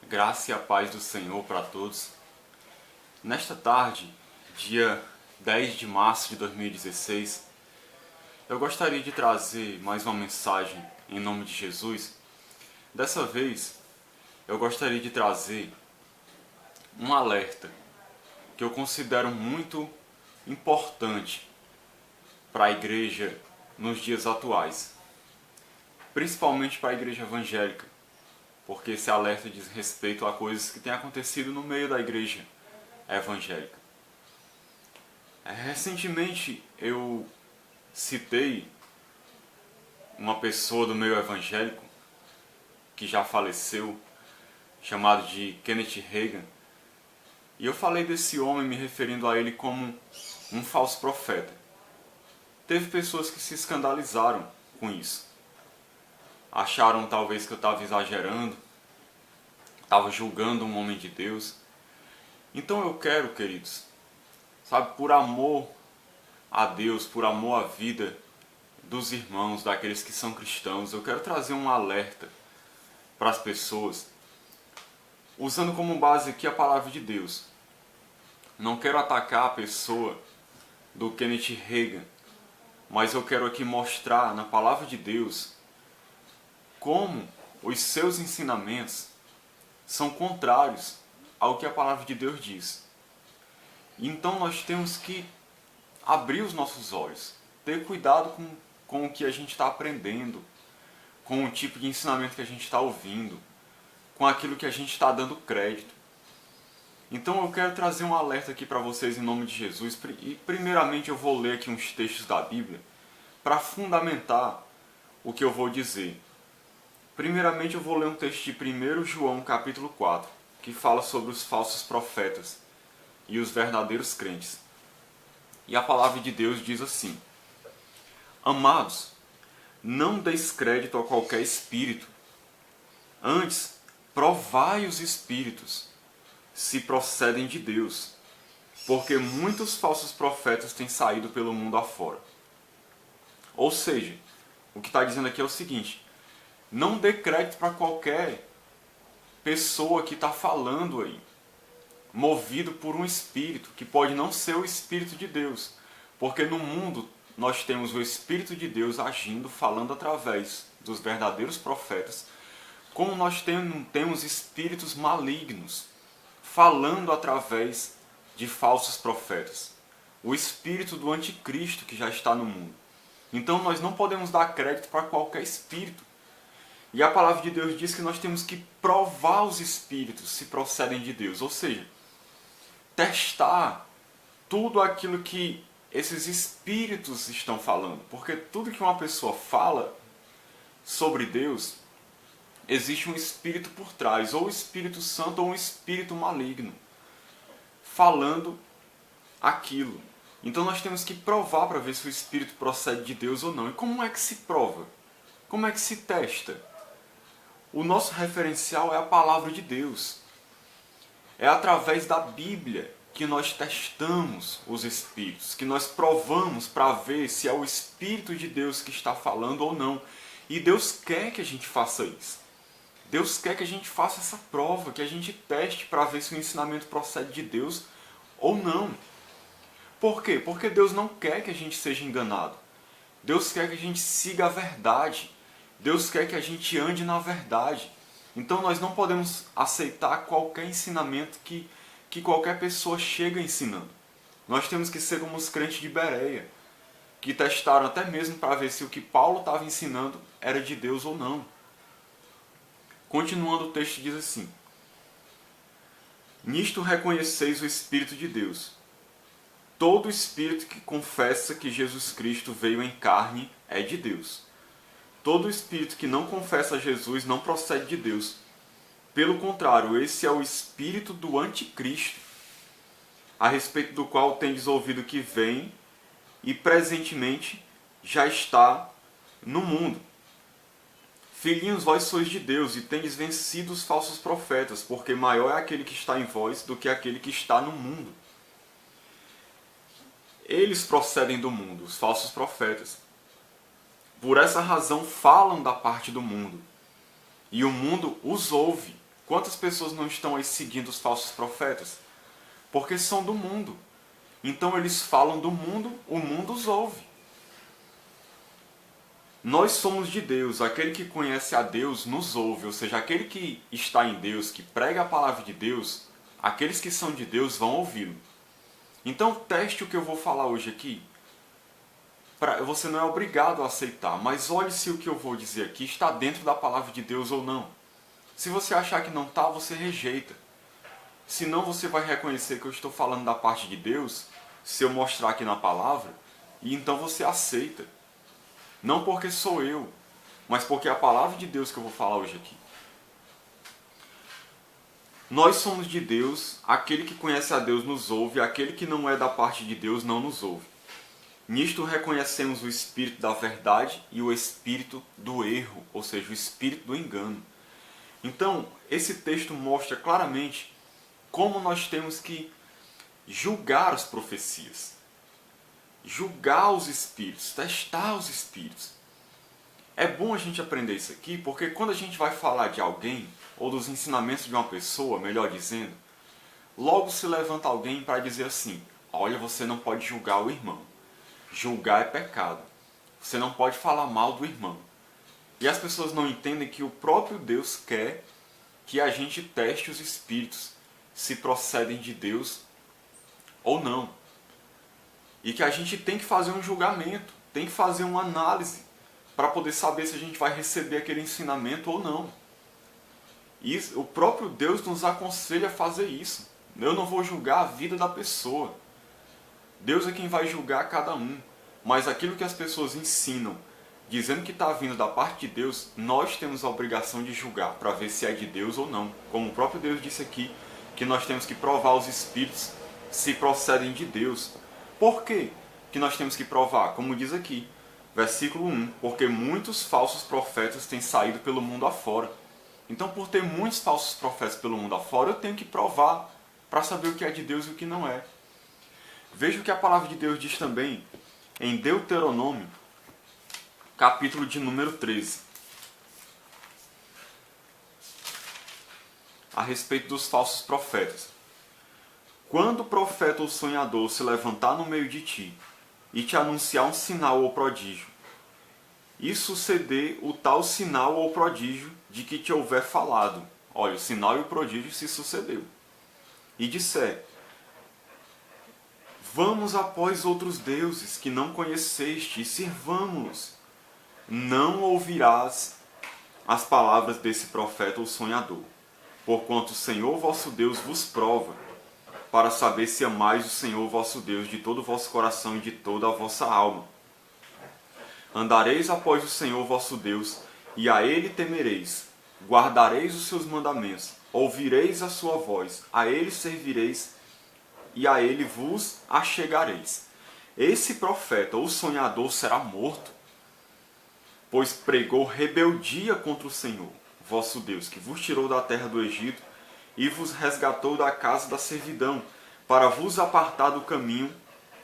Graça e a paz do Senhor para todos. Nesta tarde, dia 10 de março de 2016, eu gostaria de trazer mais uma mensagem em nome de Jesus. Dessa vez, eu gostaria de trazer um alerta que eu considero muito importante para a igreja nos dias atuais, principalmente para a igreja evangélica, porque esse alerta diz respeito a coisas que têm acontecido no meio da igreja evangélica. Recentemente eu citei uma pessoa do meio evangélico que já faleceu, chamado de Kenneth Hagin, e eu falei desse homem me referindo a ele como um falso profeta. Teve pessoas que se escandalizaram com isso. Acharam talvez que eu estava exagerando, estava julgando um homem de Deus. Então eu quero, queridos, sabe, por amor a Deus, por amor à vida dos irmãos, daqueles que são cristãos, eu quero trazer um alerta para as pessoas, usando como base aqui a palavra de Deus. Não quero atacar a pessoa do Kenneth Hagin, mas eu quero aqui mostrar na palavra de Deus como os seus ensinamentos são contrários ao que a palavra de Deus diz. Então nós temos que abrir os nossos olhos, ter cuidado com o que a gente está aprendendo, com o tipo de ensinamento que a gente está ouvindo, com aquilo que a gente está dando crédito. Então eu quero trazer um alerta aqui para vocês em nome de Jesus. E primeiramente eu vou ler aqui uns textos da Bíblia para fundamentar o que eu vou dizer. Primeiramente eu vou ler um texto de 1 João capítulo 4, que fala sobre os falsos profetas e os verdadeiros crentes. E a palavra de Deus diz assim: Amados, não deis crédito a qualquer espírito, antes provai os espíritos, se procedem de Deus, porque muitos falsos profetas têm saído pelo mundo afora. Ou seja, o que está dizendo aqui é o seguinte: não dê crédito para qualquer pessoa que está falando aí, movido por um espírito, que pode não ser o Espírito de Deus, porque no mundo nós temos o Espírito de Deus agindo, falando através dos verdadeiros profetas, como nós temos espíritos malignos, falando através de falsos profetas. O espírito do anticristo que já está no mundo. Então nós não podemos dar crédito para qualquer espírito. E a palavra de Deus diz que nós temos que provar os espíritos se procedem de Deus. Ou seja, testar tudo aquilo que esses espíritos estão falando. Porque tudo que uma pessoa fala sobre Deus, existe um espírito por trás, ou o Espírito Santo ou um espírito maligno, falando aquilo. Então nós temos que provar para ver se o espírito procede de Deus ou não. E como é que se prova? Como é que se testa? O nosso referencial é a palavra de Deus. É através da Bíblia que nós testamos os espíritos, que nós provamos para ver se é o Espírito de Deus que está falando ou não. E Deus quer que a gente faça isso. Deus quer que a gente faça essa prova, que a gente teste para ver se o ensinamento procede de Deus ou não. Por quê? Porque Deus não quer que a gente seja enganado. Deus quer que a gente siga a verdade. Deus quer que a gente ande na verdade. Então nós não podemos aceitar qualquer ensinamento que qualquer pessoa chega ensinando. Nós temos que ser como os crentes de Bereia, que testaram até mesmo para ver se o que Paulo estava ensinando era de Deus ou não. Continuando, o texto diz assim: Nisto reconheceis o Espírito de Deus. Todo espírito que confessa que Jesus Cristo veio em carne é de Deus. Todo espírito que não confessa Jesus não procede de Deus. Pelo contrário, esse é o espírito do anticristo, a respeito do qual tendes ouvido que vem e presentemente já está no mundo. Filhinhos, vós sois de Deus e tendes vencido os falsos profetas, porque maior é aquele que está em vós do que aquele que está no mundo. Eles procedem do mundo, os falsos profetas. Por essa razão falam da parte do mundo, e o mundo os ouve. Quantas pessoas não estão aí seguindo os falsos profetas? Porque são do mundo. Então eles falam do mundo, o mundo os ouve. Nós somos de Deus, aquele que conhece a Deus nos ouve, ou seja, aquele que está em Deus, que prega a palavra de Deus, aqueles que são de Deus vão ouvi-lo. Então teste o que eu vou falar hoje aqui. Você não é obrigado a aceitar, mas olhe se o que eu vou dizer aqui está dentro da palavra de Deus ou não. Se você achar que não está, você rejeita. Senão você vai reconhecer que eu estou falando da parte de Deus, se eu mostrar aqui na palavra, e então você aceita. Não porque sou eu, mas porque é a palavra de Deus que eu vou falar hoje aqui. Nós somos de Deus, aquele que conhece a Deus nos ouve, aquele que não é da parte de Deus não nos ouve. Nisto reconhecemos o espírito da verdade e o espírito do erro, ou seja, o espírito do engano. Então, esse texto mostra claramente como nós temos que julgar as profecias, julgar os espíritos, testar os espíritos. É bom a gente aprender isso aqui, porque quando a gente vai falar de alguém, ou dos ensinamentos de uma pessoa, melhor dizendo, logo se levanta alguém para dizer assim: olha, você não pode julgar o irmão. Julgar é pecado. Você não pode falar mal do irmão. E as pessoas não entendem que o próprio Deus quer que a gente teste os espíritos, se procedem de Deus ou não. E que a gente tem que fazer um julgamento, tem que fazer uma análise, para poder saber se a gente vai receber aquele ensinamento ou não. E o próprio Deus nos aconselha a fazer isso. Eu não vou julgar a vida da pessoa. Deus é quem vai julgar cada um. Mas aquilo que as pessoas ensinam, dizendo que está vindo da parte de Deus, nós temos a obrigação de julgar, para ver se é de Deus ou não. Como o próprio Deus disse aqui, que nós temos que provar os espíritos se procedem de Deus. Por quê que nós temos que provar? Como diz aqui, versículo 1, porque muitos falsos profetas têm saído pelo mundo afora. Então, por ter muitos falsos profetas pelo mundo afora, eu tenho que provar para saber o que é de Deus e o que não é. Veja o que a palavra de Deus diz também em Deuteronômio, capítulo de número 13. A respeito dos falsos profetas. Quando o profeta ou sonhador se levantar no meio de ti e te anunciar um sinal ou prodígio, e suceder o tal sinal ou prodígio de que te houver falado. Olha, o sinal e o prodígio se sucedeu. E disser: vamos após outros deuses que não conheceste e sirvamo-los. Não ouvirás as palavras desse profeta ou sonhador, porquanto o Senhor vosso Deus vos prova, para saber se amais o Senhor vosso Deus de todo o vosso coração e de toda a vossa alma. Andareis após o Senhor vosso Deus, e a Ele temereis, guardareis os seus mandamentos, ouvireis a sua voz, a Ele servireis, e a Ele vos achegareis. Esse profeta ou sonhador será morto, pois pregou rebeldia contra o Senhor, vosso Deus, que vos tirou da terra do Egito, e vos resgatou da casa da servidão, para vos apartar do caminho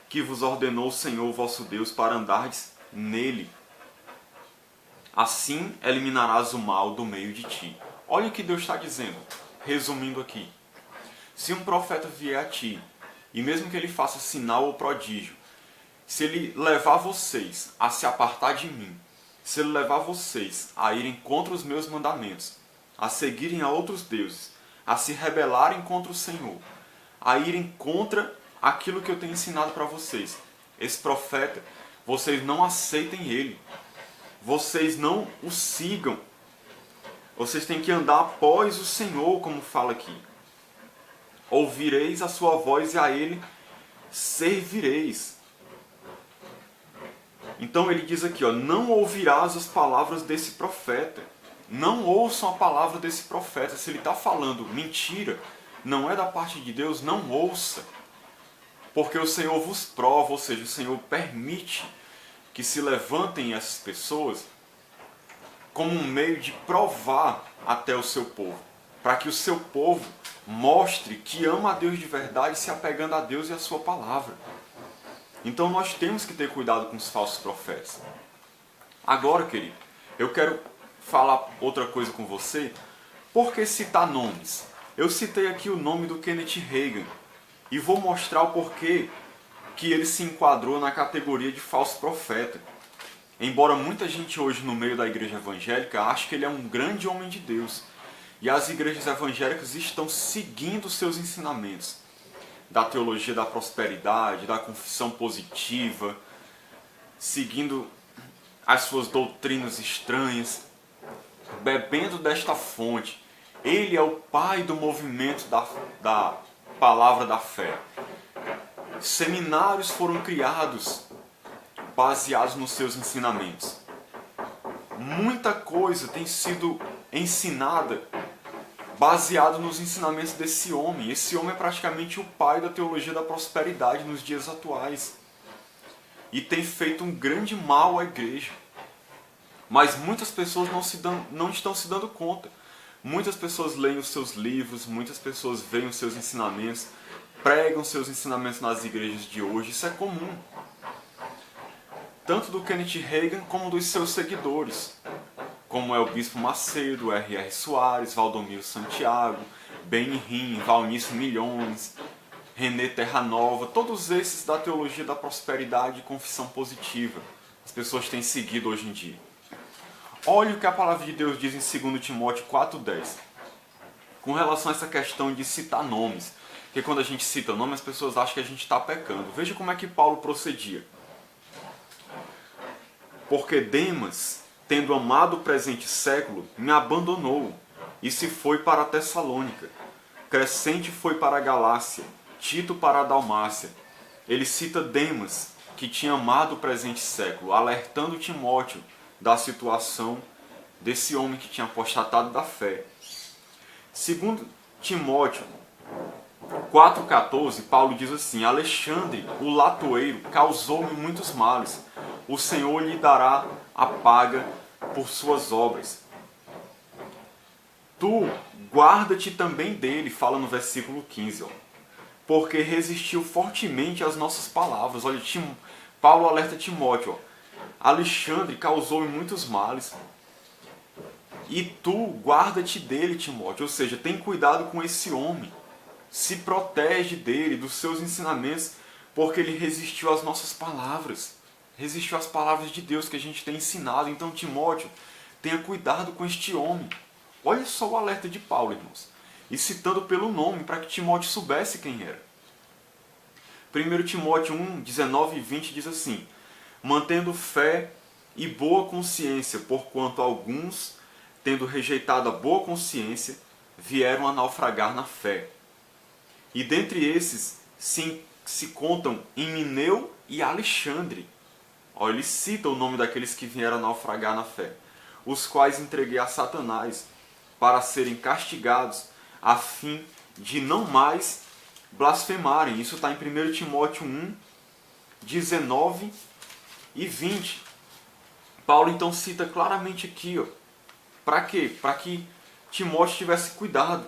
que vos ordenou o Senhor vosso Deus para andardes nele. Assim eliminarás o mal do meio de ti. Olha o que Deus está dizendo, resumindo aqui. Se um profeta vier a ti, e mesmo que ele faça sinal ou prodígio, se ele levar vocês a se apartar de mim, se ele levar vocês a irem contra os meus mandamentos, a seguirem a outros deuses, a se rebelarem contra o Senhor, a irem contra aquilo que eu tenho ensinado para vocês, esse profeta, vocês não aceitem ele, vocês não o sigam, vocês têm que andar após o Senhor, como fala aqui. Ouvireis a sua voz e a ele servireis. Então ele diz aqui, ó, não ouvirás as palavras desse profeta. Não ouçam a palavra desse profeta. Se ele está falando mentira, não é da parte de Deus, não ouça. Porque o Senhor vos prova, ou seja, o Senhor permite que se levantem essas pessoas como um meio de provar até o seu povo. Para que o seu povo mostre que ama a Deus de verdade, se apegando a Deus e a sua palavra. Então nós temos que ter cuidado com os falsos profetas. Agora, querido, eu quero falar outra coisa com você, Por que citar nomes? Eu citei aqui o nome do Kenneth Hagin e vou mostrar o porquê que ele se enquadrou na categoria de falso profeta. Embora muita gente hoje no meio da igreja evangélica ache que ele é um grande homem de Deus, e as igrejas evangélicas estão seguindo seus ensinamentos da teologia da prosperidade, da confissão positiva, seguindo as suas doutrinas estranhas, bebendo desta fonte. Ele é o pai do movimento da palavra da fé. Seminários foram criados baseados nos seus ensinamentos. Muita coisa tem sido ensinada baseado nos ensinamentos desse homem. Esse homem é praticamente o pai da teologia da prosperidade nos dias atuais. E tem feito um grande mal à igreja. Mas muitas pessoas não estão se dando conta. Muitas pessoas leem os seus livros, muitas pessoas veem os seus ensinamentos, pregam seus ensinamentos nas igrejas de hoje. Isso é comum. Tanto do Kenneth Hagin como dos seus seguidores, como é o Bispo Macedo, R.R. Soares, Valdomiro Santiago, Benny Hinn, Valnice Milhões, René Terranova, todos esses da teologia da prosperidade e confissão positiva. As pessoas têm seguido hoje em dia. Olha o que a palavra de Deus diz em 2 Timóteo 4,10. Com relação a essa questão de citar nomes. Porque quando a gente cita nome, as pessoas acham que a gente está pecando. Veja como é que Paulo procedia. Porque Demas, tendo amado o presente século, me abandonou e se foi para a Tessalônica. Crescente foi para a Galácia, Tito para a Dalmácia. Ele cita Demas, que tinha amado o presente século, alertando Timóteo da situação desse homem que tinha apostatado da fé. Segundo Timóteo 4,14, Paulo diz assim: Alexandre, o latoeiro, causou-me muitos males. O Senhor lhe dará a paga por suas obras. Tu guarda-te também dele, fala no versículo 15, porque resistiu fortemente às nossas palavras. Olha, Paulo alerta Timóteo, Alexandre causou-me muitos males. E tu guarda-te dele, Timóteo. Ou seja, tem cuidado com esse homem. Se protege dele, dos seus ensinamentos, porque ele resistiu às nossas palavras. Resistiu às palavras de Deus que a gente tem ensinado. Então, Timóteo, tenha cuidado com este homem. Olha só o alerta de Paulo, irmãos. E citando pelo nome, para que Timóteo soubesse quem era. 1 Timóteo 1, 19 e 20 diz assim: mantendo fé e boa consciência, porquanto alguns, tendo rejeitado a boa consciência, vieram a naufragar na fé. E dentre esses se contam Himeneu e Alexandre. Ele cita o nome daqueles que vieram a naufragar na fé, os quais entreguei a Satanás para serem castigados, a fim de não mais blasfemarem. Isso está em 1 Timóteo 1, 19 e 20. Paulo então cita claramente aqui, para quê? Para que Timóteo tivesse cuidado.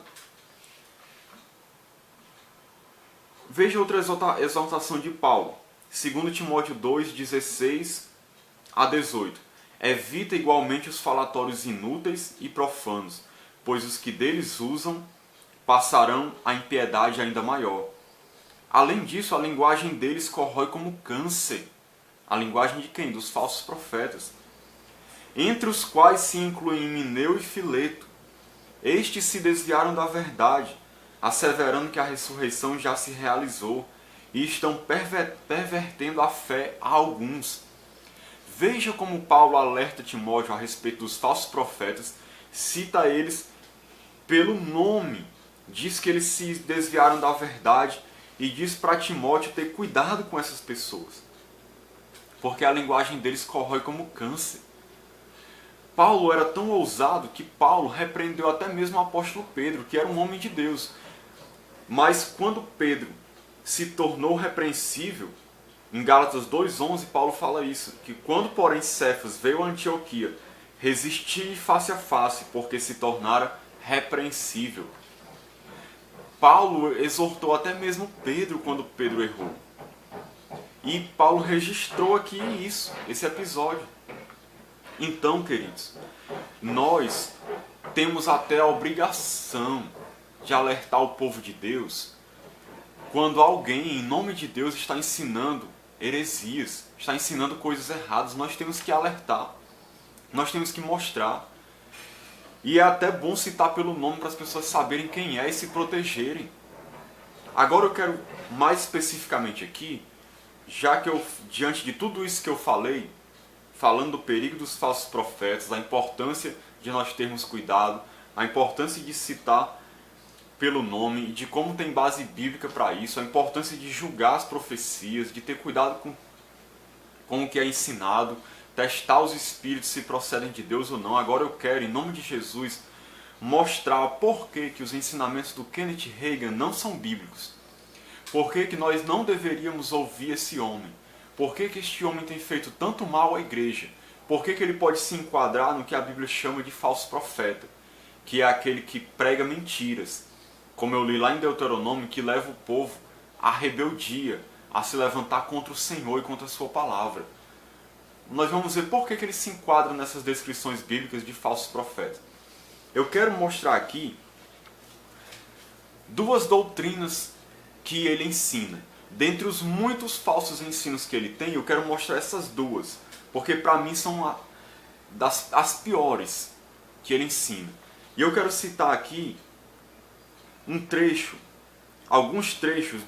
Veja outra exortação de Paulo. 2 Timóteo 2, 16 a 18. Evita igualmente os falatórios inúteis e profanos, pois os que deles usam passarão a impiedade ainda maior. Além disso, a linguagem deles corrói como câncer. A linguagem de quem? Dos falsos profetas. Entre os quais se incluem Himeneu e Fileto. Estes se desviaram da verdade, asseverando que a ressurreição já se realizou, e estão pervertendo a fé a alguns. Veja como Paulo alerta Timóteo a respeito dos falsos profetas, cita eles pelo nome, diz que eles se desviaram da verdade e diz para Timóteo ter cuidado com essas pessoas, porque a linguagem deles corrói como câncer. Paulo era tão ousado que Paulo repreendeu até mesmo o apóstolo Pedro, que era um homem de Deus. Mas quando Pedro se tornou repreensível, em Gálatas 2,11 Paulo fala isso, que quando porém Cefas veio a Antioquia, resisti face a face, porque se tornara repreensível. Paulo exortou até mesmo Pedro quando Pedro errou. E Paulo registrou aqui isso, esse episódio. Então, queridos, nós temos até a obrigação de alertar o povo de Deus quando alguém, em nome de Deus, está ensinando heresias, está ensinando coisas erradas. Nós temos que alertar, nós temos que mostrar. E é até bom citar pelo nome para as pessoas saberem quem é e se protegerem. Agora eu quero mais especificamente aqui, já que eu, diante de tudo isso que eu falei, falando do perigo dos falsos profetas, da importância de nós termos cuidado, a importância de citar pelo nome e de como tem base bíblica para isso, a importância de julgar as profecias, de ter cuidado com o que é ensinado, testar os espíritos se procedem de Deus ou não. Agora eu quero, em nome de Jesus, mostrar por que os ensinamentos do Kenneth Hagin não são bíblicos. Por que nós não deveríamos ouvir esse homem? Por que este homem tem feito tanto mal à igreja? Por que ele pode se enquadrar no que a Bíblia chama de falso profeta? Que é aquele que prega mentiras, como eu li lá em Deuteronômio, que leva o povo à rebeldia, a se levantar contra o Senhor e contra a sua palavra. Nós vamos ver por que ele se enquadra nessas descrições bíblicas de falsos profetas. Eu quero mostrar aqui duas doutrinas que ele ensina. Dentre os muitos falsos ensinos que ele tem, eu quero mostrar essas duas, porque para mim são as piores que ele ensina. E eu quero citar aqui alguns trechos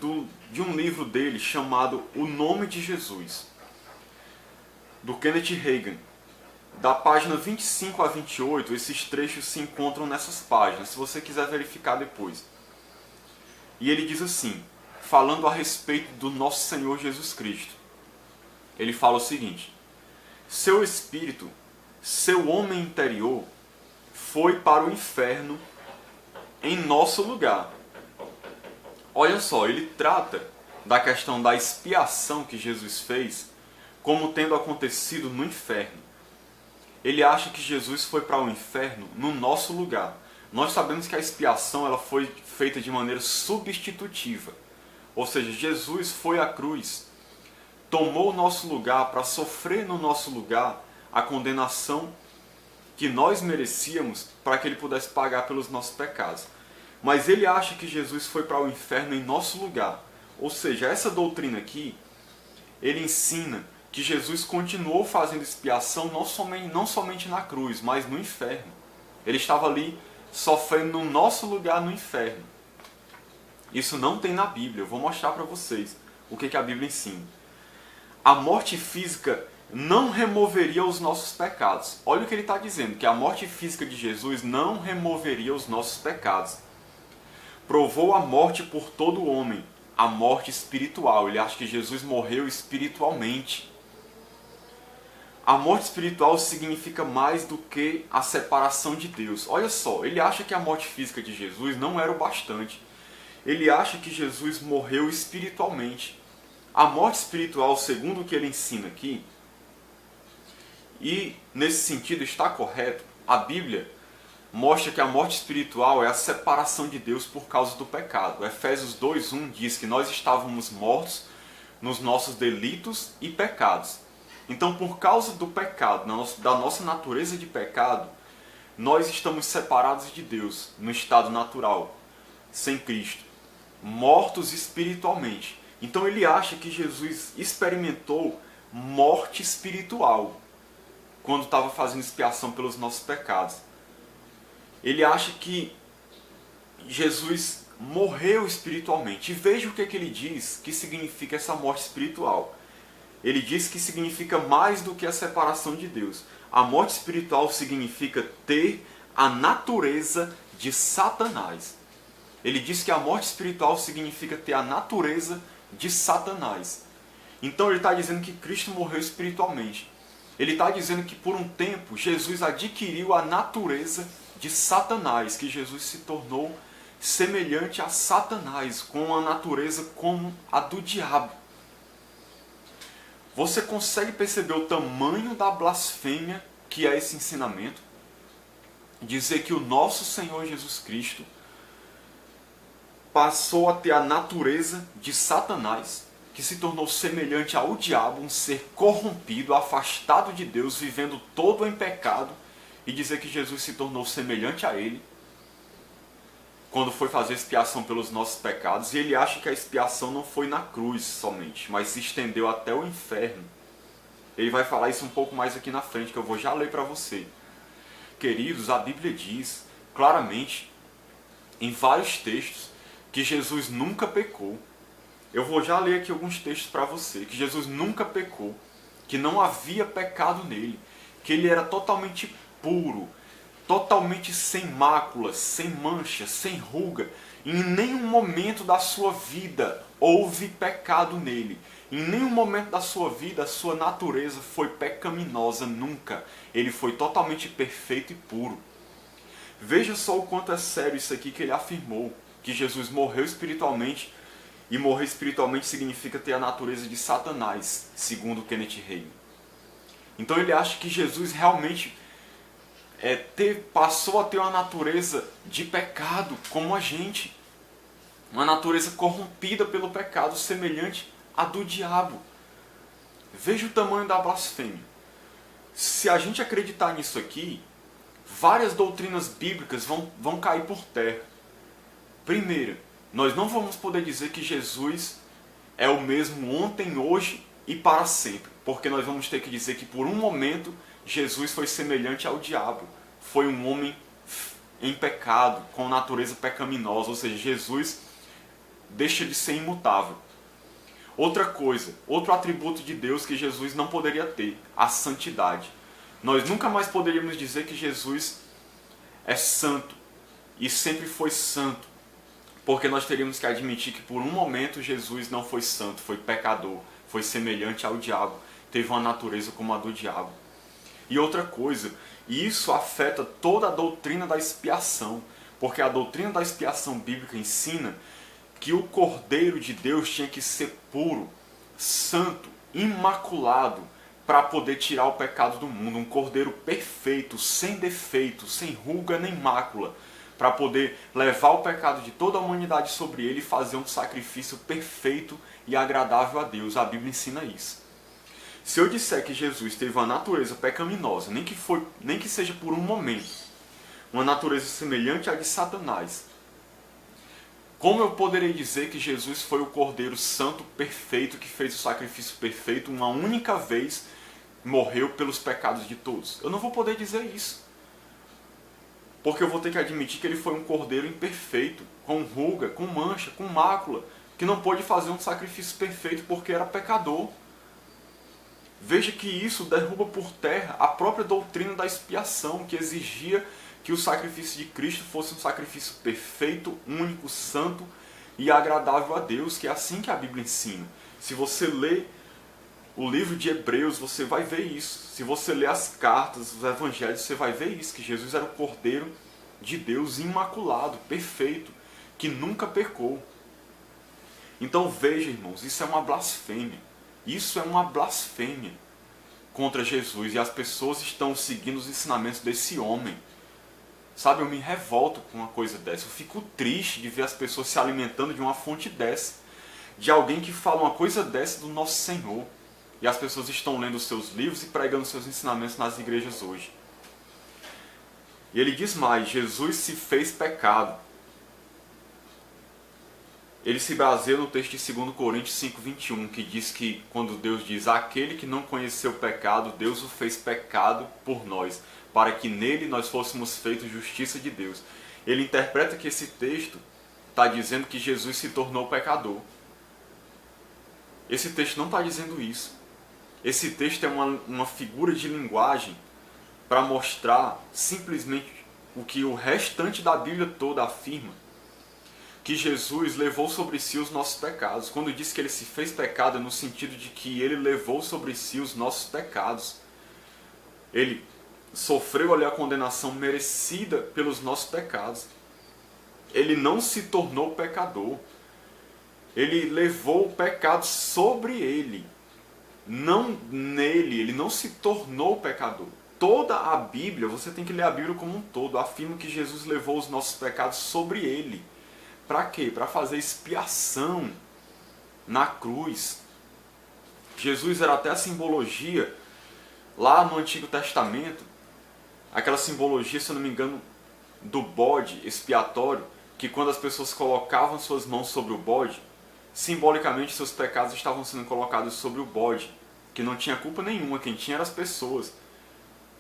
de um livro dele chamado O Nome de Jesus, do Kenneth Hagin. Da página 25 a 28, esses trechos se encontram nessas páginas, se você quiser verificar depois. E ele diz assim, falando a respeito do nosso Senhor Jesus Cristo. Ele fala o seguinte: seu espírito, seu homem interior, foi para o inferno em nosso lugar. Olha só, ele trata da questão da expiação que Jesus fez como tendo acontecido no inferno. Ele acha que Jesus foi para o inferno no nosso lugar. Nós sabemos que a expiação ela foi feita de maneira substitutiva. Ou seja, Jesus foi à cruz, tomou o nosso lugar para sofrer no nosso lugar a condenação que nós merecíamos para que ele pudesse pagar pelos nossos pecados. Mas ele acha que Jesus foi para o inferno em nosso lugar. Ou seja, essa doutrina aqui, ele ensina que Jesus continuou fazendo expiação não somente na cruz, mas no inferno. Ele estava ali sofrendo no nosso lugar no inferno. Isso não tem na Bíblia. Eu vou mostrar para vocês o que a Bíblia ensina. A morte física não removeria os nossos pecados. Olha o que ele está dizendo, que a morte física de Jesus não removeria os nossos pecados. Provou a morte por todo homem, a morte espiritual. Ele acha que Jesus morreu espiritualmente. A morte espiritual significa mais do que a separação de Deus. Olha só, ele acha que a morte física de Jesus não era o bastante. Ele acha que Jesus morreu espiritualmente. A morte espiritual, segundo o que ele ensina aqui, e nesse sentido está correto, a Bíblia mostra que a morte espiritual é a separação de Deus por causa do pecado. Efésios 2:1 diz que nós estávamos mortos nos nossos delitos e pecados. Então, por causa do pecado, da nossa natureza de pecado, nós estamos separados de Deus no estado natural, sem Cristo, mortos espiritualmente. Então ele acha que Jesus experimentou morte espiritual quando estava fazendo expiação pelos nossos pecados. Ele acha que Jesus morreu espiritualmente. E veja o que ele diz que significa essa morte espiritual. Ele diz que significa mais do que a separação de Deus. A morte espiritual significa ter a natureza de Satanás. Ele diz que a morte espiritual significa ter a natureza de Satanás. Então ele está dizendo que Cristo morreu espiritualmente. Ele está dizendo que por um tempo Jesus adquiriu a natureza de Satanás, que Jesus se tornou semelhante a Satanás, com a natureza como a do diabo. Você consegue perceber o tamanho da blasfêmia que é esse ensinamento? Dizer que o nosso Senhor Jesus Cristo passou a ter a natureza de Satanás, que se tornou semelhante ao diabo, um ser corrompido, afastado de Deus, vivendo todo em pecado e dizer que Jesus se tornou semelhante a ele quando foi fazer expiação pelos nossos pecados, e ele acha que a expiação não foi na cruz somente, mas se estendeu até o inferno. Ele vai falar isso um pouco mais aqui na frente, que eu vou já ler para você. Queridos, a Bíblia diz claramente, em vários textos, que Jesus nunca pecou. Eu vou já ler aqui alguns textos para você, que Jesus nunca pecou, que não havia pecado nele, que ele era totalmente puro, totalmente sem máculas, sem mancha, sem ruga. Em nenhum momento da sua vida houve pecado nele. Em nenhum momento da sua vida a sua natureza foi pecaminosa, nunca. Ele foi totalmente perfeito e puro. Veja só o quanto é sério isso aqui que ele afirmou, que Jesus morreu espiritualmente, e morrer espiritualmente significa ter a natureza de Satanás, segundo Kenneth Hagin. Então ele acha que Jesus realmente passou a ter uma natureza de pecado como a gente. Uma natureza corrompida pelo pecado, semelhante à do diabo. Veja o tamanho da blasfêmia. Se a gente acreditar nisso aqui, várias doutrinas bíblicas vão cair por terra. Primeiro, nós não vamos poder dizer que Jesus é o mesmo ontem, hoje e para sempre. Porque nós vamos ter que dizer que por um momento Jesus foi semelhante ao diabo. Foi um homem em pecado, com natureza pecaminosa. Ou seja, Jesus deixa de ser imutável. Outra coisa, outro atributo de Deus que Jesus não poderia ter, a santidade. Nós nunca mais poderíamos dizer que Jesus é santo e sempre foi santo. Porque nós teríamos que admitir que por um momento Jesus não foi santo, foi pecador, foi semelhante ao diabo, teve uma natureza como a do diabo. E outra coisa, isso afeta toda a doutrina da expiação, porque a doutrina da expiação bíblica ensina que o Cordeiro de Deus tinha que ser puro, santo, imaculado, para poder tirar o pecado do mundo. Um Cordeiro perfeito, sem defeito, sem ruga nem mácula, para poder levar o pecado de toda a humanidade sobre ele e fazer um sacrifício perfeito e agradável a Deus. A Bíblia ensina isso. Se eu disser que Jesus teve uma natureza pecaminosa, nem que seja por um momento, uma natureza semelhante à de Satanás, como eu poderei dizer que Jesus foi o Cordeiro Santo perfeito, que fez o sacrifício perfeito, uma única vez morreu pelos pecados de todos? Eu não vou poder dizer isso. Porque eu vou ter que admitir que ele foi um cordeiro imperfeito, com ruga, com mancha, com mácula, que não pôde fazer um sacrifício perfeito porque era pecador. Veja que isso derruba por terra a própria doutrina da expiação, que exigia que o sacrifício de Cristo fosse um sacrifício perfeito, único, santo e agradável a Deus, que é assim que a Bíblia ensina. Se você lê o livro de Hebreus, você vai ver isso. Se você ler as cartas, os evangelhos, você vai ver isso, que Jesus era o Cordeiro de Deus imaculado, perfeito, que nunca pecou. Então veja, irmãos, isso é uma blasfêmia. Isso é uma blasfêmia contra Jesus, e as pessoas estão seguindo os ensinamentos desse homem. Sabe, eu me revolto com uma coisa dessa. Eu fico triste de ver as pessoas se alimentando de uma fonte dessa, de alguém que fala uma coisa dessa do nosso Senhor. E as pessoas estão lendo os seus livros e pregando seus ensinamentos nas igrejas hoje. E ele diz mais, Jesus se fez pecado. Ele se baseia no texto de 2 Coríntios 5:21, que diz que quando Deus diz, aquele que não conheceu o pecado, Deus o fez pecado por nós, para que nele nós fôssemos feitos justiça de Deus. Ele interpreta que esse texto está dizendo que Jesus se tornou pecador. Esse texto não está dizendo isso. Esse texto é uma figura de linguagem para mostrar simplesmente o que o restante da Bíblia toda afirma, que Jesus levou sobre si os nossos pecados. Quando diz que ele se fez pecado, é no sentido de que ele levou sobre si os nossos pecados. Ele sofreu ali a condenação merecida pelos nossos pecados. Ele não se tornou pecador. Ele levou o pecado sobre ele, não nele. Ele não se tornou pecador. Toda a Bíblia, você tem que ler a Bíblia como um todo, afirma que Jesus levou os nossos pecados sobre ele. Para quê? Para fazer expiação na cruz. Jesus era até a simbologia, lá no Antigo Testamento, aquela simbologia, se eu não me engano, do bode expiatório, que quando as pessoas colocavam suas mãos sobre o bode, simbolicamente seus pecados estavam sendo colocados sobre o bode, que não tinha culpa nenhuma, quem tinha eram as pessoas.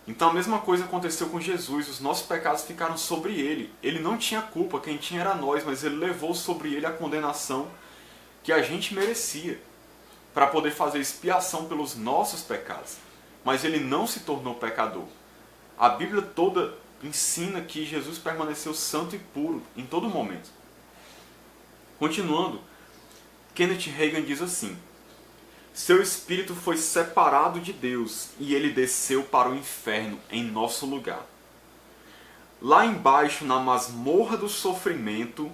Então a mesma coisa aconteceu com Jesus, os nossos pecados ficaram sobre ele. Ele não tinha culpa, quem tinha era nós, mas ele levou sobre ele a condenação que a gente merecia, para poder fazer expiação pelos nossos pecados. Mas ele não se tornou pecador. A Bíblia toda ensina que Jesus permaneceu santo e puro em todo momento. Continuando, Kenneth Hagin diz assim: seu espírito foi separado de Deus e ele desceu para o inferno em nosso lugar. Lá embaixo, na masmorra do sofrimento,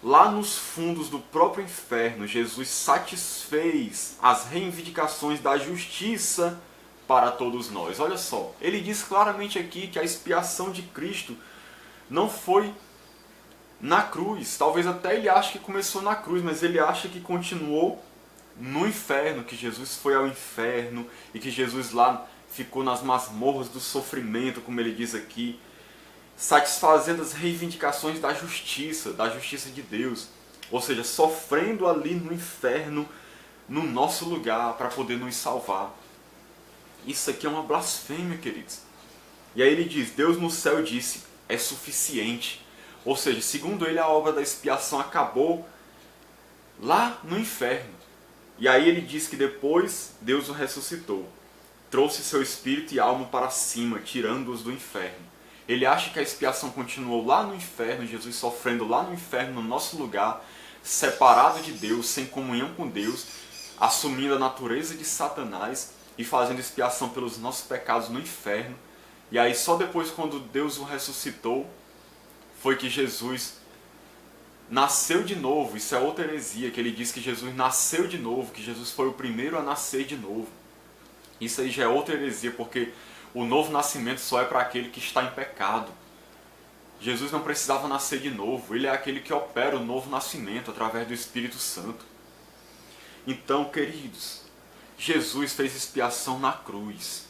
lá nos fundos do próprio inferno, Jesus satisfez as reivindicações da justiça para todos nós. Olha só, ele diz claramente aqui que a expiação de Cristo não foi na cruz. Talvez até ele ache que começou na cruz, mas ele acha que continuou no inferno, que Jesus foi ao inferno e que Jesus lá ficou nas masmorras do sofrimento, como ele diz aqui, satisfazendo as reivindicações da justiça de Deus, ou seja, sofrendo ali no inferno, no nosso lugar, para poder nos salvar. Isso aqui é uma blasfêmia, queridos. E aí ele diz, Deus no céu disse, é suficiente. Ou seja, segundo ele, a obra da expiação acabou lá no inferno. E aí ele diz que depois Deus o ressuscitou, trouxe seu espírito e alma para cima, tirando-os do inferno. Ele acha que a expiação continuou lá no inferno, Jesus sofrendo lá no inferno, no nosso lugar, separado de Deus, sem comunhão com Deus, assumindo a natureza de Satanás e fazendo expiação pelos nossos pecados no inferno. E aí só depois, quando Deus o ressuscitou, foi que Jesus nasceu de novo. Isso é outra heresia, que ele diz que Jesus nasceu de novo, que Jesus foi o primeiro a nascer de novo. Isso aí já é outra heresia, porque o novo nascimento só é para aquele que está em pecado. Jesus não precisava nascer de novo, ele é aquele que opera o novo nascimento através do Espírito Santo. Então, queridos, Jesus fez expiação na cruz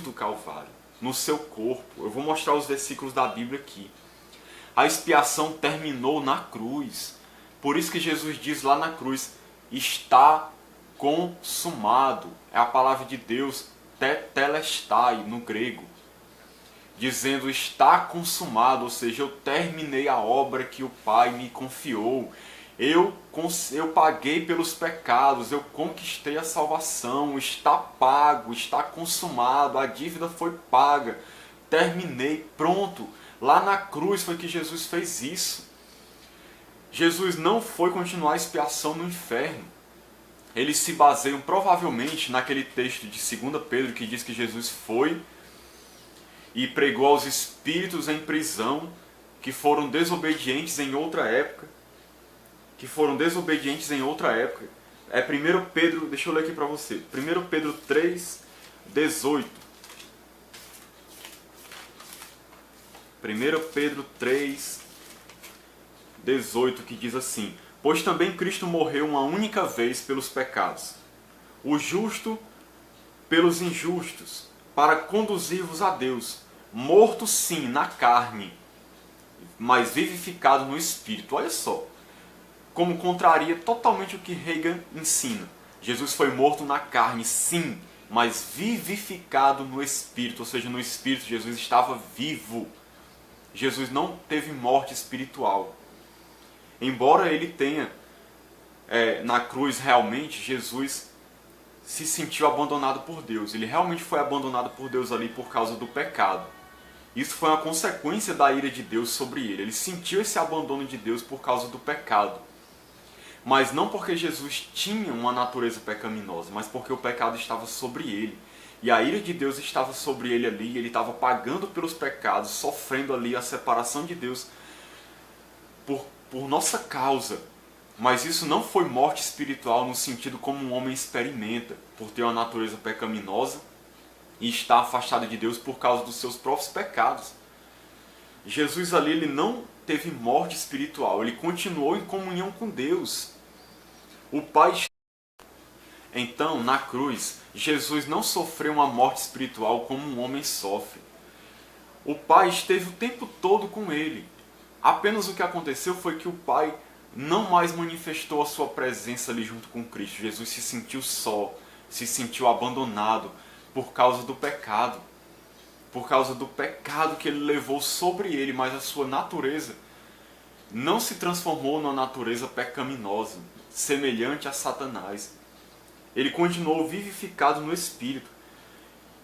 do Calvário, no seu corpo. Eu vou mostrar os versículos da Bíblia aqui. A expiação terminou na cruz. Por isso que Jesus diz lá na cruz, está consumado. É a palavra de Deus, tetelestai, no grego. Dizendo, está consumado, ou seja, eu terminei a obra que o Pai me confiou. Eu paguei pelos pecados, eu conquistei a salvação, está pago, está consumado, a dívida foi paga. Terminei, pronto. Lá na cruz foi que Jesus fez isso. Jesus não foi continuar a expiação no inferno. Eles se baseiam provavelmente naquele texto de 2 Pedro que diz que Jesus foi e pregou aos espíritos em prisão que foram desobedientes em outra época. É 1 Pedro, deixa eu ler aqui para você. 1 Pedro 3, 18. 1 Pedro 3, 18, que diz assim: pois também Cristo morreu uma única vez pelos pecados, o justo pelos injustos, para conduzir-vos a Deus, morto sim na carne, mas vivificado no Espírito. Olha só, como contraria totalmente o que Hagin ensina. Jesus foi morto na carne, sim, mas vivificado no Espírito, ou seja, no Espírito Jesus estava vivo. Jesus não teve morte espiritual. Embora ele tenha, na cruz realmente, Jesus se sentiu abandonado por Deus. Ele realmente foi abandonado por Deus ali por causa do pecado. Isso foi uma consequência da ira de Deus sobre ele. Ele sentiu esse abandono de Deus por causa do pecado. Mas não porque Jesus tinha uma natureza pecaminosa, mas porque o pecado estava sobre ele. E a ira de Deus estava sobre ele ali, ele estava pagando pelos pecados, sofrendo ali a separação de Deus por nossa causa. Mas isso não foi morte espiritual no sentido como um homem experimenta, por ter uma natureza pecaminosa e estar afastado de Deus por causa dos seus próprios pecados. Jesus ali, ele não teve morte espiritual, ele continuou em comunhão com Deus. O Pai Então, na cruz, Jesus não sofreu uma morte espiritual como um homem sofre. O Pai esteve o tempo todo com ele. Apenas o que aconteceu foi que o Pai não mais manifestou a sua presença ali junto com Cristo. Jesus se sentiu só, se sentiu abandonado por causa do pecado. Por causa do pecado que ele levou sobre ele, mas a sua natureza não se transformou numa natureza pecaminosa, semelhante a Satanás. Ele continuou vivificado no Espírito.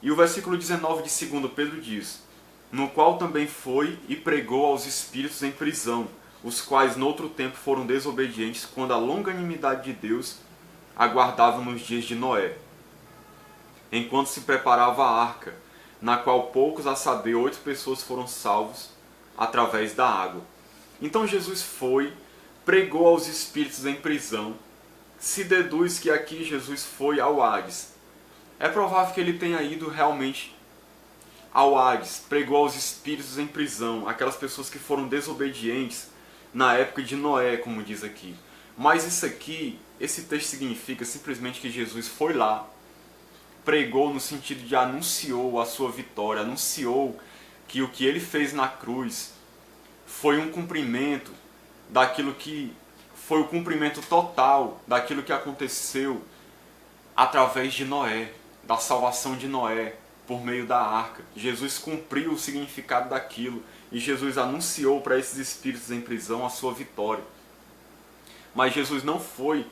E o versículo 19 de 2 Pedro diz: no qual também foi e pregou aos espíritos em prisão, os quais noutro tempo foram desobedientes, quando a longanimidade de Deus aguardava nos dias de Noé, enquanto se preparava a arca, na qual poucos, a saber, 8 pessoas foram salvos através da água. Então Jesus foi, pregou aos espíritos em prisão. Se deduz que aqui Jesus foi ao Hades. É provável que ele tenha ido realmente ao Hades, pregou aos espíritos em prisão, aquelas pessoas que foram desobedientes na época de Noé, como diz aqui. Mas isso aqui, esse texto significa simplesmente que Jesus foi lá, pregou no sentido de anunciou a sua vitória, anunciou que o que ele fez na cruz foi um cumprimento daquilo que foi o cumprimento total daquilo que aconteceu através de Noé, da salvação de Noé por meio da arca. Jesus cumpriu o significado daquilo e Jesus anunciou para esses espíritos em prisão a sua vitória. Mas Jesus não foi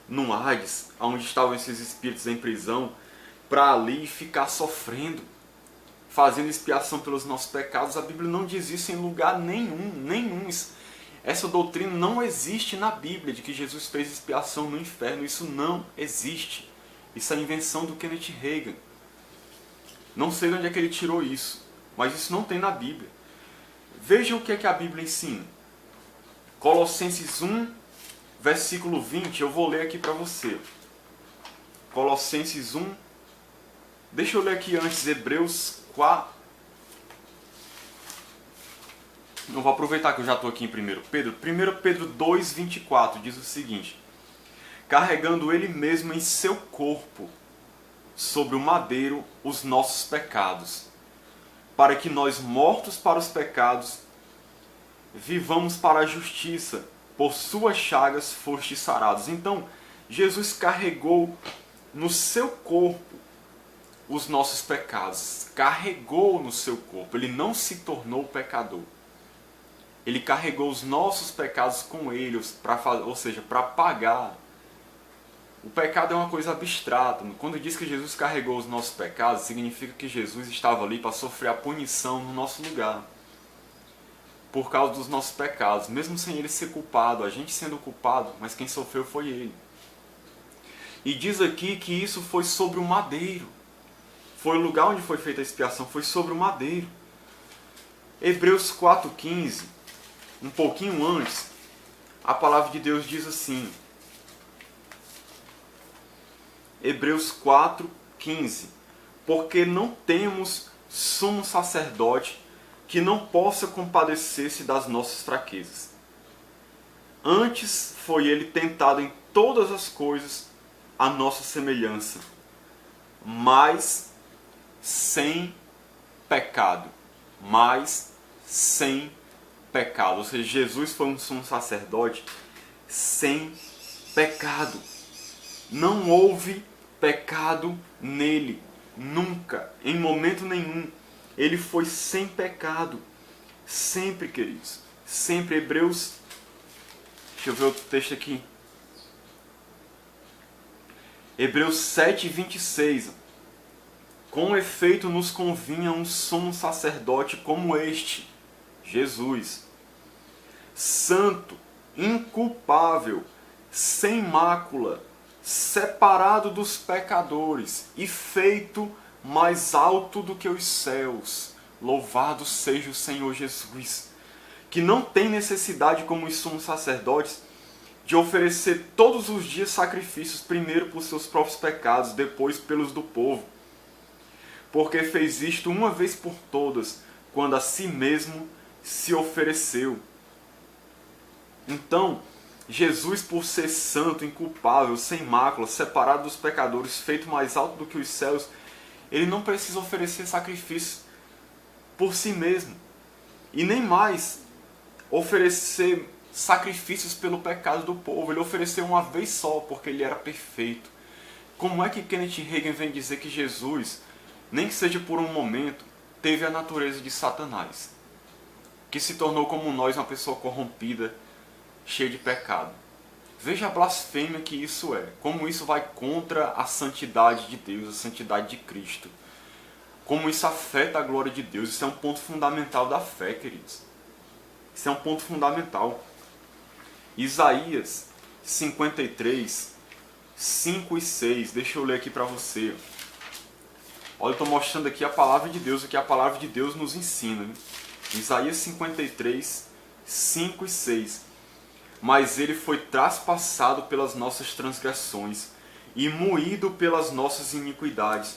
no Hades, onde estavam esses espíritos em prisão, para ali ficar sofrendo, fazendo expiação pelos nossos pecados. A Bíblia não diz isso em lugar nenhum. Essa doutrina não existe na Bíblia, de que Jesus fez expiação no inferno. Isso não existe. Isso é a invenção do Kenneth Hagin. Não sei de onde é que ele tirou isso, mas isso não tem na Bíblia. Veja o que é que a Bíblia ensina. Colossenses 1, versículo 20, eu vou ler aqui para você. Colossenses 1, deixa eu ler aqui antes, Hebreus 4. Não vou aproveitar que eu já estou aqui em 1 Pedro. 1 Pedro 2, 24 diz o seguinte: carregando ele mesmo em seu corpo, sobre o madeiro, os nossos pecados, para que nós, mortos para os pecados, vivamos para a justiça, por suas chagas fostes sarados. Então, Jesus carregou no seu corpo os nossos pecados, carregou no seu corpo, ele não se tornou pecador. Ele carregou os nossos pecados com ele, ou seja, para pagar. O pecado é uma coisa abstrata. Quando diz que Jesus carregou os nossos pecados, significa que Jesus estava ali para sofrer a punição no nosso lugar, por causa dos nossos pecados, mesmo sem ele ser culpado, a gente sendo culpado, mas quem sofreu foi ele. E diz aqui que isso foi sobre o madeiro. Foi o lugar onde foi feita a expiação, foi sobre o madeiro. Hebreus 4,15, um pouquinho antes, a palavra de Deus diz assim, Hebreus 4,15: porque não temos sumo sacerdote que não possa compadecer-se das nossas fraquezas. Antes foi ele tentado em todas as coisas à nossa semelhança, mas sem pecado. Mas sem pecado. Ou seja, Jesus foi um sumo sacerdote sem pecado. Não houve pecado nele, nunca, em momento nenhum. Ele foi sem pecado, sempre, queridos, sempre. Hebreus, deixa eu ver outro texto aqui, Hebreus 7:26, com efeito nos convinha um sumo sacerdote como este, Jesus, santo, inculpável, sem mácula, separado dos pecadores e feito mais alto do que os céus. Louvado seja o Senhor Jesus, que não tem necessidade, como os sumos sacerdotes, de oferecer todos os dias sacrifícios, primeiro por seus próprios pecados, depois pelos do povo, porque fez isto uma vez por todas, quando a si mesmo se ofereceu. Então, Jesus, por ser santo, inculpável, sem mácula, separado dos pecadores, feito mais alto do que os céus, ele não precisa oferecer sacrifício por si mesmo. E nem mais oferecer sacrifícios pelo pecado do povo. Ele ofereceu uma vez só, porque ele era perfeito. Como é que Kenneth Hagin vem dizer que Jesus, nem que seja por um momento, teve a natureza de Satanás, que se tornou como nós, uma pessoa corrompida, cheia de pecado? Veja a blasfêmia que isso é. Como isso vai contra a santidade de Deus, a santidade de Cristo. Como isso afeta a glória de Deus. Isso é um ponto fundamental da fé, queridos. Isso é um ponto fundamental. Isaías 53, 5 e 6. Deixa eu ler aqui para você. Olha, eu estou mostrando aqui a palavra de Deus, o que a palavra de Deus nos ensina. Né? Isaías 53, 5 e 6. Mas ele foi traspassado pelas nossas transgressões e moído pelas nossas iniquidades.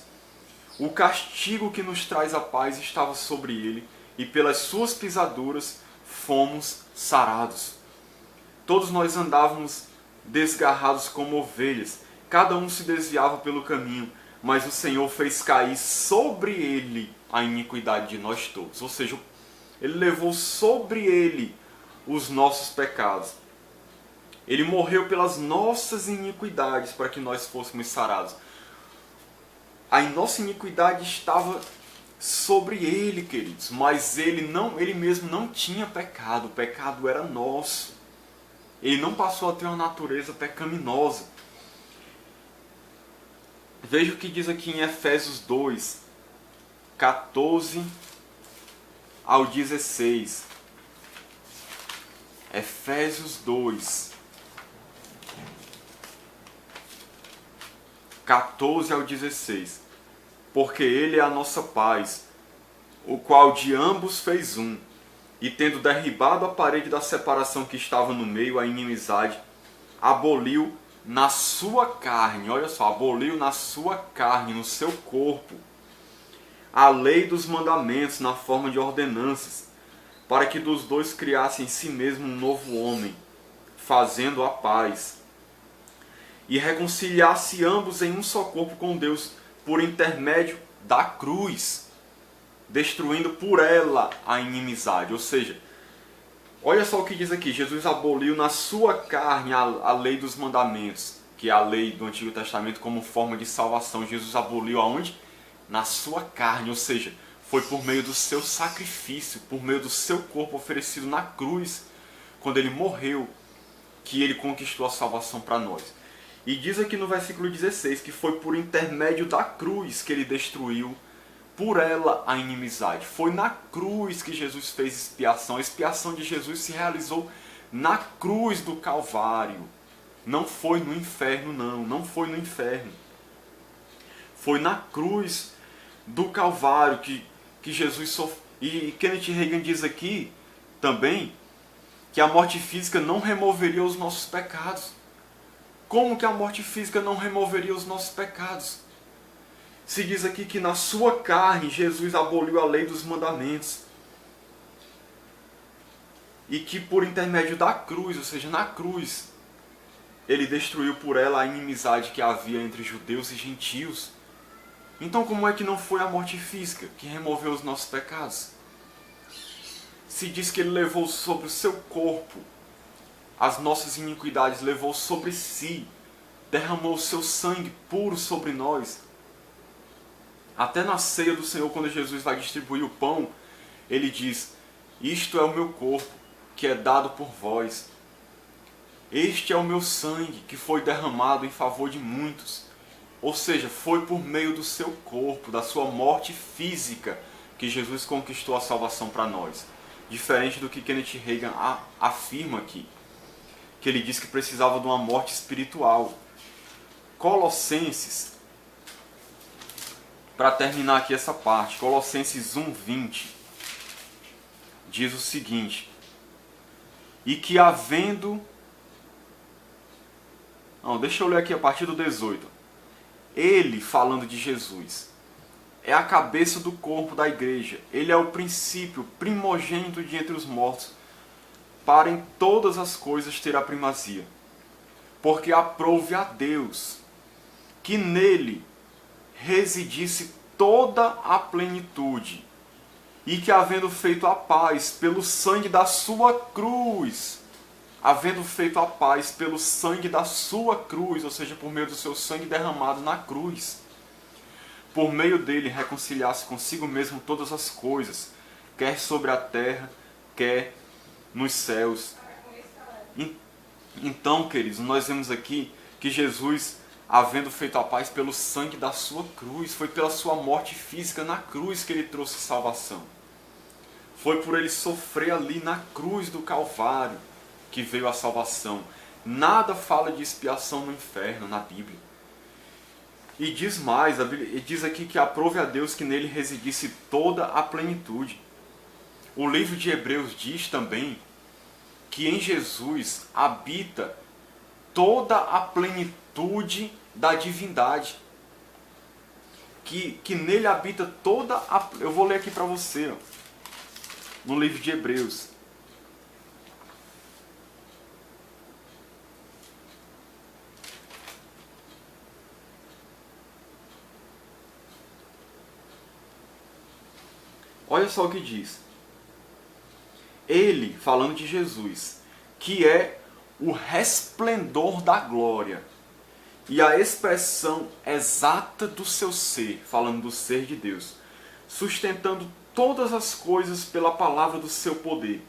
O castigo que nos traz a paz estava sobre ele, e pelas suas pisaduras fomos sarados. Todos nós andávamos desgarrados como ovelhas, cada um se desviava pelo caminho, mas o Senhor fez cair sobre ele a iniquidade de nós todos. Ou seja, ele levou sobre ele os nossos pecados. Ele morreu pelas nossas iniquidades para que nós fôssemos sarados. A nossa iniquidade estava sobre ele, queridos, mas ele mesmo não tinha pecado. O pecado era nosso. Ele não passou a ter uma natureza pecaminosa. Veja o que diz aqui em Efésios 2, 14 ao 16. Efésios 2, 14 ao 16. Porque ele é a nossa paz, o qual de ambos fez um, e tendo derribado a parede da separação que estava no meio, a inimizade, aboliu na sua carne, olha só, aboliu na sua carne, no seu corpo, a lei dos mandamentos na forma de ordenanças, para que dos dois criasse em si mesmo um novo homem, fazendo a paz, e reconciliasse ambos em um só corpo com Deus, por intermédio da cruz, destruindo por ela a inimizade. Ou seja, olha só o que diz aqui, Jesus aboliu na sua carne a lei dos mandamentos, que é a lei do Antigo Testamento como forma de salvação. Jesus aboliu aonde? Na sua carne, ou seja, foi por meio do seu sacrifício, por meio do seu corpo oferecido na cruz, quando ele morreu, que ele conquistou a salvação para nós. E diz aqui no versículo 16 que foi por intermédio da cruz que ele destruiu por ela a inimizade. Foi na cruz que Jesus fez expiação. A expiação de Jesus se realizou na cruz do Calvário. Não foi no inferno, não foi no inferno. Foi na cruz do Calvário que Jesus sofreu. E Kenneth Hagin diz aqui também que a morte física não removeria os nossos pecados. Como que a morte física não removeria os nossos pecados? Se diz aqui que na sua carne Jesus aboliu a lei dos mandamentos. E que por intermédio da cruz, ou seja, na cruz, ele destruiu por ela a inimizade que havia entre judeus e gentios. Então como é que não foi a morte física que removeu os nossos pecados? Se diz que ele levou sobre o seu corpo as nossas iniquidades, levou sobre si, derramou o seu sangue puro sobre nós. Até na ceia do Senhor, quando Jesus vai distribuir o pão, ele diz: isto é o meu corpo, que é dado por vós. Este é o meu sangue, que foi derramado em favor de muitos. Ou seja, foi por meio do seu corpo, da sua morte física, que Jesus conquistou a salvação para nós. Diferente do que Kenneth Hagin afirma aqui, que ele diz que precisava de uma morte espiritual. Colossenses, para terminar aqui essa parte, Colossenses 1:20, diz o seguinte: e que havendo... Não, deixa eu ler aqui a partir do 18. Ele, falando de Jesus, é a cabeça do corpo da igreja. Ele é o princípio, primogênito de entre os mortos, para em todas as coisas ter a primazia. Porque aprouve a Deus que nele residisse toda a plenitude, e que havendo feito a paz pelo sangue da sua cruz, ou seja, por meio do seu sangue derramado na cruz, por meio dele reconciliasse consigo mesmo todas as coisas, quer sobre a terra, quer nos céus. Então, queridos, nós vemos aqui que Jesus, havendo feito a paz pelo sangue da sua cruz, foi pela sua morte física na cruz que ele trouxe salvação. Foi por ele sofrer ali na cruz do Calvário que veio a salvação. Nada fala de expiação no inferno na Bíblia. E diz mais, a Bíblia diz aqui que aprove a Deus que nele residisse toda a plenitude. O livro de Hebreus diz também que em Jesus habita toda a plenitude da divindade. Que nele habita toda a... Eu vou ler aqui para você, ó, no livro de Hebreus. Olha só o que diz. Ele, falando de Jesus, que é o resplendor da glória e a expressão exata do seu ser, falando do ser de Deus, sustentando todas as coisas pela palavra do seu poder.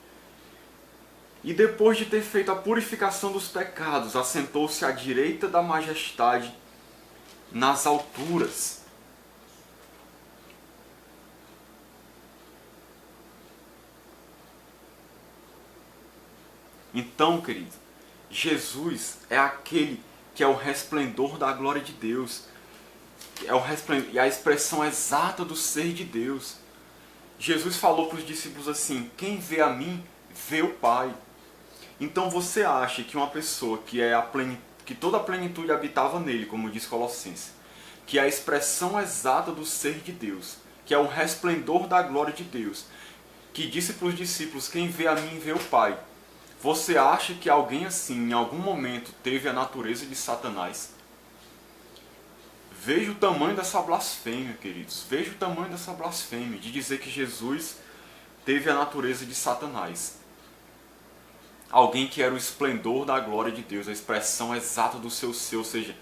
E depois de ter feito a purificação dos pecados, assentou-se à direita da majestade nas alturas. Então, querido, Jesus é aquele que é o resplendor da glória de Deus, é o resplendor, e a expressão exata do ser de Deus. Jesus falou para os discípulos assim: quem vê a mim, vê o Pai. Então você acha que uma pessoa que toda a plenitude habitava nele, como diz Colossenses, que é a expressão exata do ser de Deus, que é o resplendor da glória de Deus, que disse para os discípulos: quem vê a mim, vê o Pai. Você acha que alguém assim, em algum momento, teve a natureza de Satanás? Veja o tamanho dessa blasfêmia, queridos. Veja o tamanho dessa blasfêmia de dizer que Jesus teve a natureza de Satanás. Alguém que era o esplendor da glória de Deus, a expressão exata do seu ser, ou seja,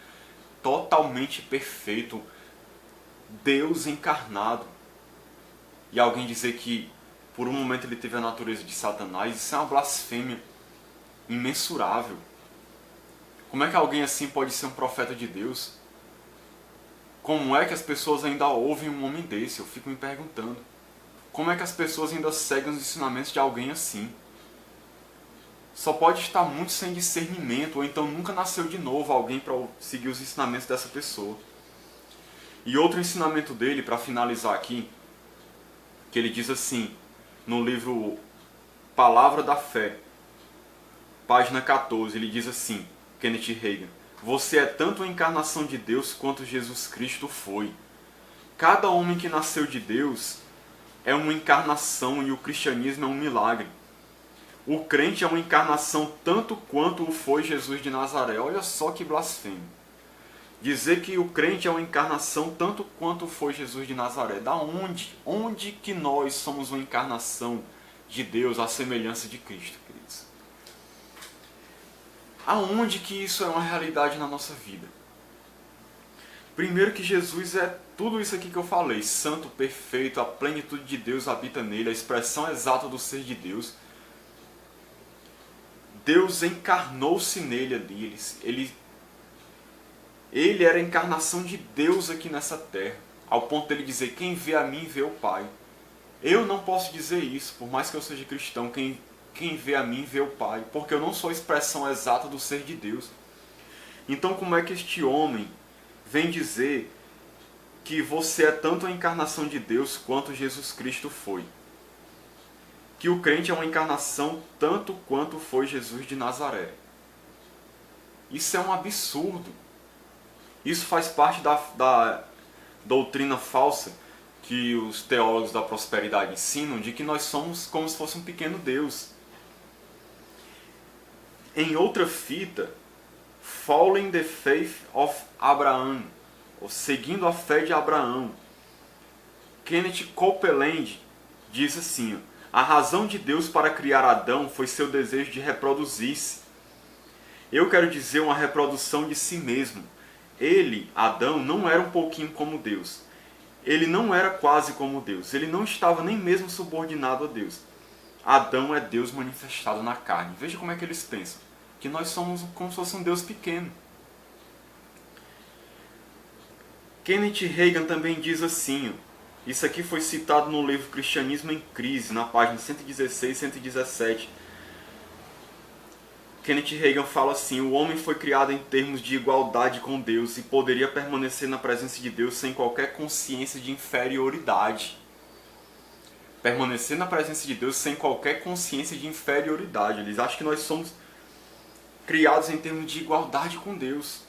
totalmente perfeito, Deus encarnado. E alguém dizer que por um momento ele teve a natureza de Satanás, isso é uma blasfêmia imensurável. Como é que alguém assim pode ser um profeta de Deus? Como é que as pessoas ainda ouvem um homem desse? Eu fico me perguntando. Como é que as pessoas ainda seguem os ensinamentos de alguém assim? Só pode estar muito sem discernimento, ou então nunca nasceu de novo alguém para seguir os ensinamentos dessa pessoa. E outro ensinamento dele, para finalizar aqui, que ele diz assim, no livro Palavra da Fé, página 14, ele diz assim, Kenneth Hagin: você é tanto a encarnação de Deus quanto Jesus Cristo foi. Cada homem que nasceu de Deus é uma encarnação e o cristianismo é um milagre. O crente é uma encarnação tanto quanto o foi Jesus de Nazaré. Olha só que blasfêmia. Dizer que o crente é uma encarnação tanto quanto foi Jesus de Nazaré. Da onde? Onde que nós somos uma encarnação de Deus à semelhança de Cristo, queridos? Aonde que isso é uma realidade na nossa vida? Primeiro que Jesus é tudo isso aqui que eu falei. Santo, perfeito, a plenitude de Deus habita nele, a expressão exata do ser de Deus. Deus encarnou-se nele ali. Ele era a encarnação de Deus aqui nessa terra, ao ponto dele dizer: quem vê a mim, vê o Pai. Eu não posso dizer isso, por mais que eu seja cristão, quem vê a mim, vê o Pai, porque eu não sou a expressão exata do ser de Deus. Então como é que este homem vem dizer que você é tanto a encarnação de Deus quanto Jesus Cristo foi? Que o crente é uma encarnação tanto quanto foi Jesus de Nazaré. Isso é um absurdo. Isso faz parte da doutrina falsa que os teólogos da prosperidade ensinam, de que nós somos como se fosse um pequeno Deus. Em outra fita, Following the Faith of Abraham, ou Seguindo a Fé de Abraão, Kenneth Copeland diz assim: a razão de Deus para criar Adão foi seu desejo de reproduzir-se. Eu quero dizer, uma reprodução de si mesmo. Ele, Adão, não era um pouquinho como Deus. Ele não era quase como Deus. Ele não estava nem mesmo subordinado a Deus. Adão é Deus manifestado na carne. Veja como é que eles pensam. Que nós somos como se fosse um Deus pequeno. Kenneth Reagan também diz assim, isso aqui foi citado no livro Cristianismo em Crise, na página 116 e 117. Kenneth Reagan fala assim: o homem foi criado em termos de igualdade com Deus e poderia permanecer na presença de Deus sem qualquer consciência de inferioridade. Permanecer na presença de Deus sem qualquer consciência de inferioridade. Eles acham que nós somos criados em termos de igualdade com Deus.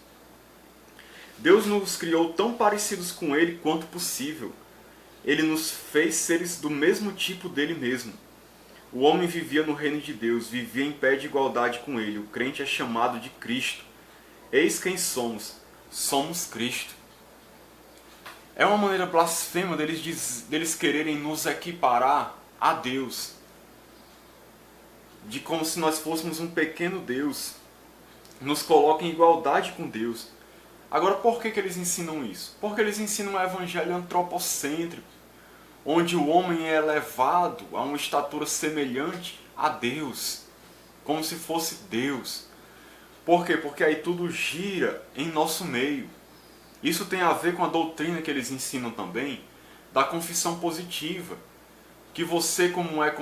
Deus nos criou tão parecidos com Ele quanto possível. Ele nos fez seres do mesmo tipo dele mesmo. O homem vivia no reino de Deus, vivia em pé de igualdade com Ele. O crente é chamado de Cristo. Eis quem somos. Somos Cristo. É uma maneira blasfema deles quererem nos equiparar a Deus. De como se nós fôssemos um pequeno Deus. Nos coloca em igualdade com Deus. Agora, por que eles ensinam isso? Porque eles ensinam um evangelho antropocêntrico, onde o homem é elevado a uma estatura semelhante a Deus, como se fosse Deus. Por quê? Porque aí tudo gira em nosso meio. Isso tem a ver com a doutrina que eles ensinam também, da confissão positiva, que você, como é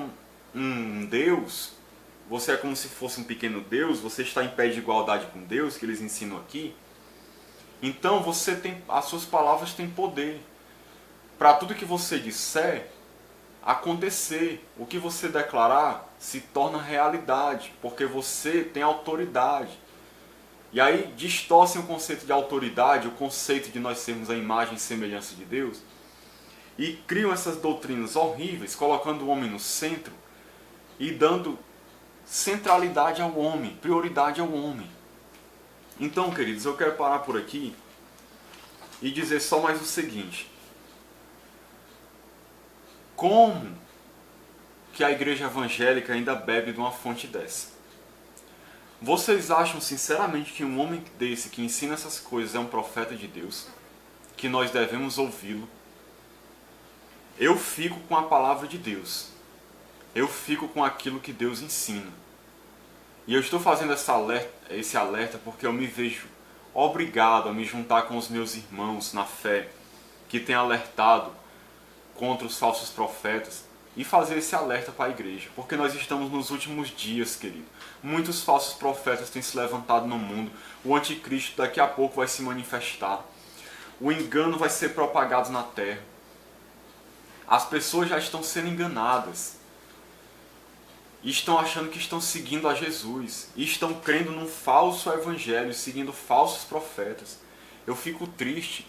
um Deus, você é como se fosse um pequeno Deus, você está em pé de igualdade com Deus, que eles ensinam aqui. Então você tem, as suas palavras têm poder. Para tudo que você disser acontecer, o que você declarar se torna realidade, porque você tem autoridade. E aí distorcem o conceito de autoridade, o conceito de nós sermos a imagem e semelhança de Deus, e criam essas doutrinas horríveis, colocando o homem no centro e dando centralidade ao homem, prioridade ao homem. Então, queridos, eu quero parar por aqui e dizer só mais o seguinte: como que a igreja evangélica ainda bebe de uma fonte dessa? Vocês acham sinceramente que um homem desse que ensina essas coisas é um profeta de Deus? Que nós devemos ouvi-lo? Eu fico com a palavra de Deus. Eu fico com aquilo que Deus ensina. E eu estou fazendo esse alerta porque eu me vejo obrigado a me juntar com os meus irmãos na fé, que têm alertado contra os falsos profetas, e fazer esse alerta para a igreja. Porque nós estamos nos últimos dias, querido. Muitos falsos profetas têm se levantado no mundo. O anticristo daqui a pouco vai se manifestar. O engano vai ser propagado na terra. As pessoas já estão sendo enganadas. E estão achando que estão seguindo a Jesus. E estão crendo num falso evangelho, seguindo falsos profetas. Eu fico triste.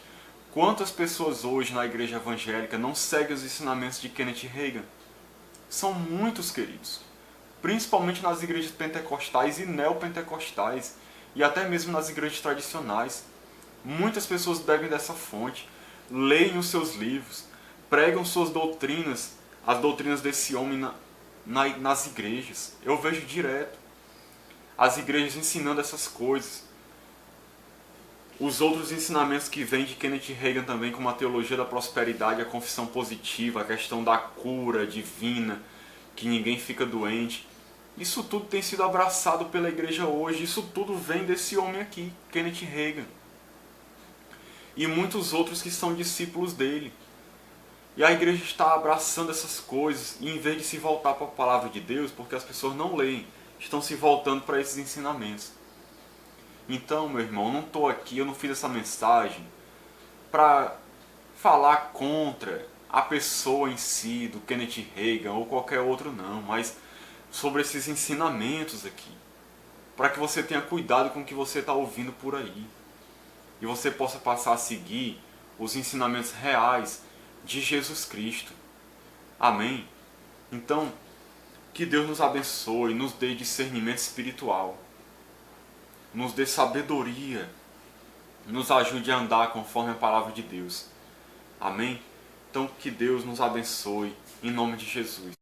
Quantas pessoas hoje na igreja evangélica não seguem os ensinamentos de Kenneth Reagan? São muitos, queridos. Principalmente nas igrejas pentecostais e neopentecostais. E até mesmo nas igrejas tradicionais. Muitas pessoas bebem dessa fonte. Leem os seus livros. Pregam suas doutrinas. As doutrinas desse homem nas igrejas. Eu vejo direto as igrejas ensinando essas coisas. Os outros ensinamentos que vêm de Kenneth Reagan também, como a teologia da prosperidade, a confissão positiva, a questão da cura divina, que ninguém fica doente. Isso tudo tem sido abraçado pela igreja hoje. Isso tudo vem desse homem aqui, Kenneth Reagan. E muitos outros que são discípulos dele. E a igreja está abraçando essas coisas, e em vez de se voltar para a palavra de Deus, porque as pessoas não leem, estão se voltando para esses ensinamentos. Então, meu irmão, eu não estou aqui, eu não fiz essa mensagem para falar contra a pessoa em si, do Kenneth Reagan ou qualquer outro não, mas sobre esses ensinamentos aqui, para que você tenha cuidado com o que você está ouvindo por aí, e você possa passar a seguir os ensinamentos reais de Jesus Cristo. Amém? Então, que Deus nos abençoe, nos dê discernimento espiritual. nos dê sabedoria, nos ajude a andar conforme a palavra de Deus. Amém? Então que Deus nos abençoe, em nome de Jesus.